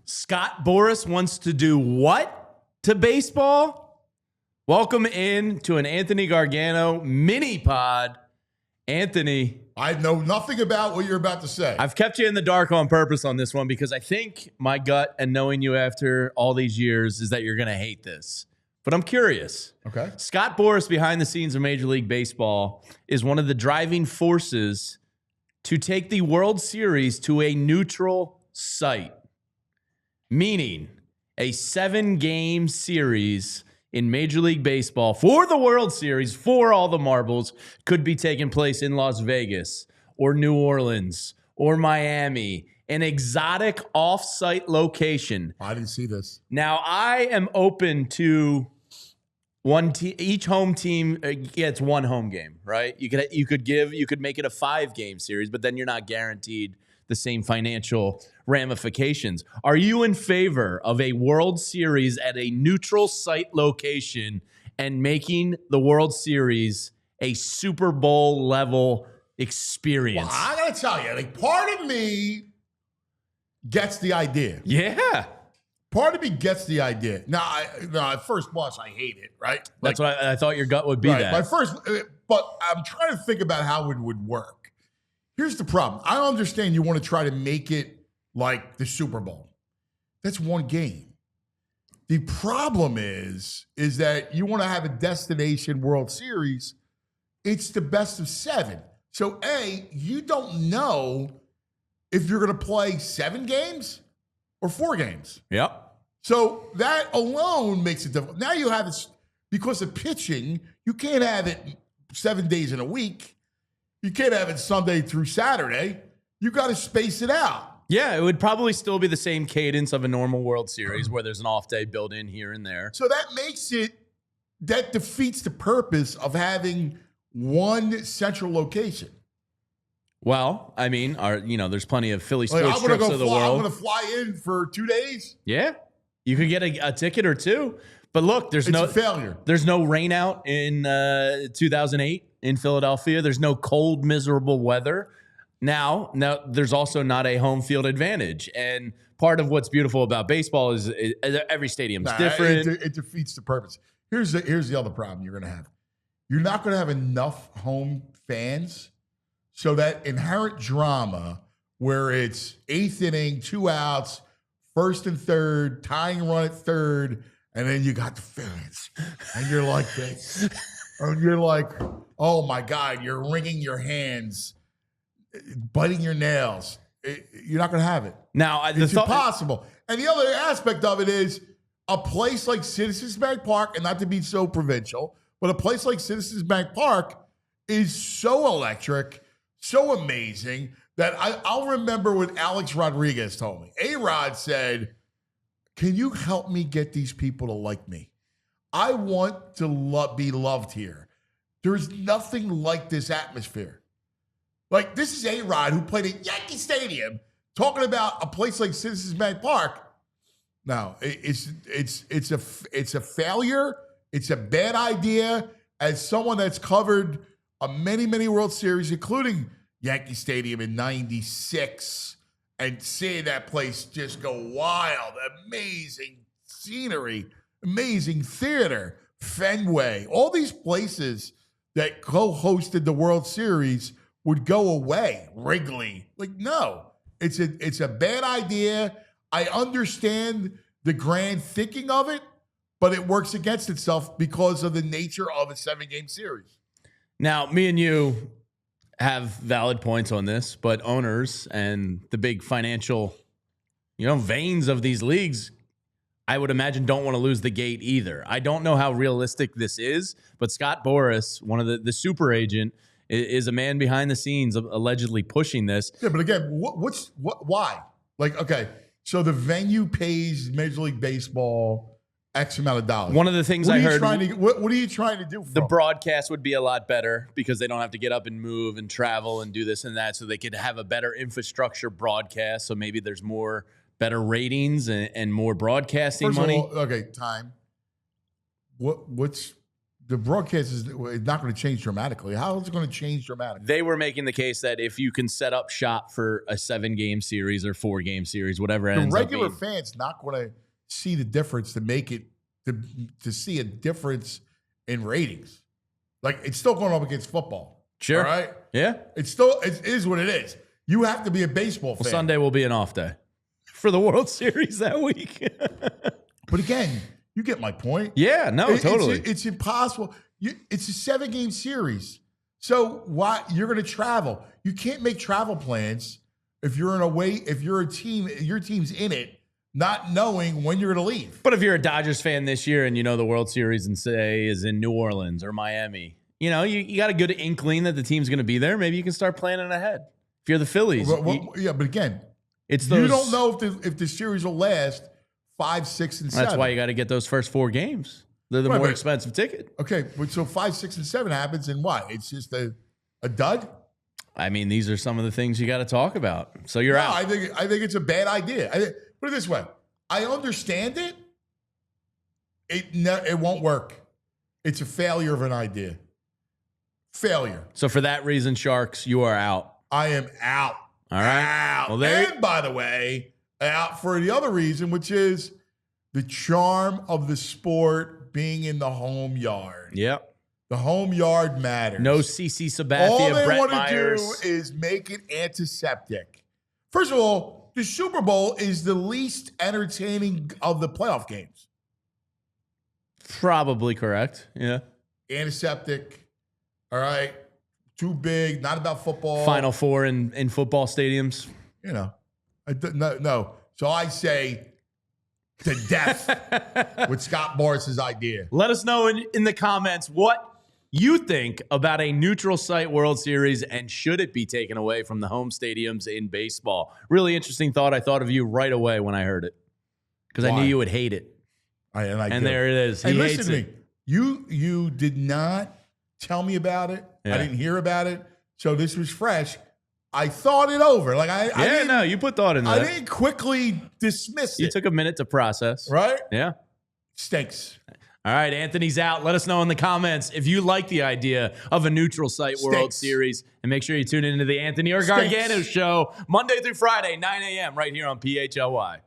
Scott Boras wants to do what to baseball? Welcome in to an Anthony Gargano mini pod. Anthony, I know nothing about what you're about to say. I've kept you in the dark on purpose on this one because I think my gut and knowing you after all these years is that you're going to hate this. But I'm curious. Okay. Scott Boras, behind the scenes of Major League Baseball, is one of the driving forces to take the World Series to a neutral site, meaning a 7-game series in Major League Baseball for the World Series, for all the marbles, could be taking place in Las Vegas or New Orleans or Miami, an exotic off-site location. I didn't see this. Now, I am open to each home team gets one home game, right? You could make it a 5-game series, but then you're not guaranteed the same financial ramifications. Are you in favor of a World Series at a neutral site location and making the World Series a Super Bowl level experience? Well, I gotta tell you, like, part of me gets the idea. Yeah. Part of me gets the idea. Now, at first blush, I hate it, right? That's what I thought your gut would be. Right, that. But I'm trying to think about how it would work. Here's the problem. I understand you want to try to make it like the Super Bowl. That's one game. The problem is that you want to have a destination World Series. It's the best of 7. So, you don't know if you're going to play 7 games or 4 games. Yep. So that alone makes it difficult. Now you have this, because of pitching, you can't have it 7 days in a week. You can't have it Sunday through Saturday. You got to space it out. Yeah, it would probably still be the same cadence of a normal World Series where there's an off day built in here and there. So that defeats the purpose of having one central location. Well, I mean, there's plenty of Philly sports trips of the world. I'm going to fly in for 2 days. Yeah, you could get a ticket or two. But look, It's a failure. There's no rain out in 2008 in Philadelphia. There's no cold, miserable weather. Now there's also not a home field advantage. And part of what's beautiful about baseball is every stadium's different. It defeats the purpose. Here's the other problem you're going to have. You're not going to have enough home fans. So that inherent drama where it's 8th inning, 2 outs, 1st and 3rd, tying run at 3rd, and then you got the fans. And you're like this. And you're like, oh my God, you're wringing your hands, biting your nails. You're not going to have it. Now, it's impossible. And the other aspect of it is a place like Citizens Bank Park, and not to be so provincial, but a place like Citizens Bank Park is so electric, so amazing that I'll remember what Alex Rodriguez told me. A-Rod said, can you help me get these people to like me? I want to be loved here. There's nothing like this atmosphere. Like, this is A-Rod who played at Yankee Stadium talking about a place like Citizens Bank Park. No, it's a failure. It's a bad idea. As someone that's covered many World Series, including Yankee Stadium in '96, and seeing that place just go wild. Amazing scenery, amazing theater, Fenway, all these places that co-hosted the World Series would go away. Wrigley, like, no, it's a bad idea. I understand the grand thinking of it, but it works against itself because of the nature of a 7-game series. Now, me and you have valid points on this, but owners and the big financial, veins of these leagues, I would imagine don't want to lose the gate either. I don't know how realistic this is, but Scott Boras, one of the super agent, is a man behind the scenes allegedly pushing this. Yeah, but again, why? Like, okay, so the venue pays Major League Baseball X amount of dollars. One of the things I heard. What are you trying to do? The broadcast would be a lot better because they don't have to get up and move and travel and do this and that, so they could have a better infrastructure broadcast. So maybe there's better ratings and more broadcasting money. First of all, okay, time. What's the broadcast is not going to change dramatically. How is it going to change dramatically? They were making the case that if you can set up shop for a 7-game series or 4-game series, whatever it ends the up regular being, fans not going to see the difference to make it to see a difference in ratings. Like, it's still going up against football. Sure. All right? Yeah. It is what it is. You have to be a baseball fan. Well, Sunday will be an off day for the World Series that week. But again, you get my point. Yeah, no, totally. It's impossible. It's a 7-game series. So why you're going to travel? You can't make travel plans if you're a team, your team's in it, not knowing when you're going to leave. But if you're a Dodgers fan this year and you know the World Series and say is in New Orleans or Miami, you know, you got a good inkling that the team's going to be there. Maybe you can start planning ahead. If you're the Phillies. Yeah, but again, it's you don't know if the series will last 5, 6, and 7. That's why you got to get those first 4 games. They're the more expensive ticket. Okay, but so 5, 6, and 7 happens, and what? It's just a dud? I mean, these are some of the things you got to talk about. So you're out. I think it's a bad idea. Put it this way. I understand it. It won't work. It's a failure of an idea. Failure. So for that reason, Sharks, you are out. I am out. All right. Out. Well, and by the way, out for the other reason, which is the charm of the sport being in the home yard. Yep. The home yard matters. No CC Sabathia, all they Brett want Myers. to do is make it antiseptic. First of all, the Super Bowl is the least entertaining of the playoff games. Probably correct. Yeah. Antiseptic. All right. Too big. Not about football. Final Four in football stadiums. You know. No. So I say to death with Scott Morris's idea. Let us know in the comments what you think about a neutral site World Series and should it be taken away from the home stadiums in baseball? Really interesting thought. I thought of you right away when I heard it because I knew you would hate it. And there it is. He hates listen to me. You did not tell me about it. Yeah. I didn't hear about it. So this was fresh. I thought it over. You put thought into I that. didn't quickly dismiss it. You took a minute to process. Right? Yeah. Stinks. All right, Anthony's out. Let us know in the comments if you like the idea of a neutral site World Series. And make sure you tune into the Anthony Gargano Show Monday through Friday, 9 a.m. right here on PHLY.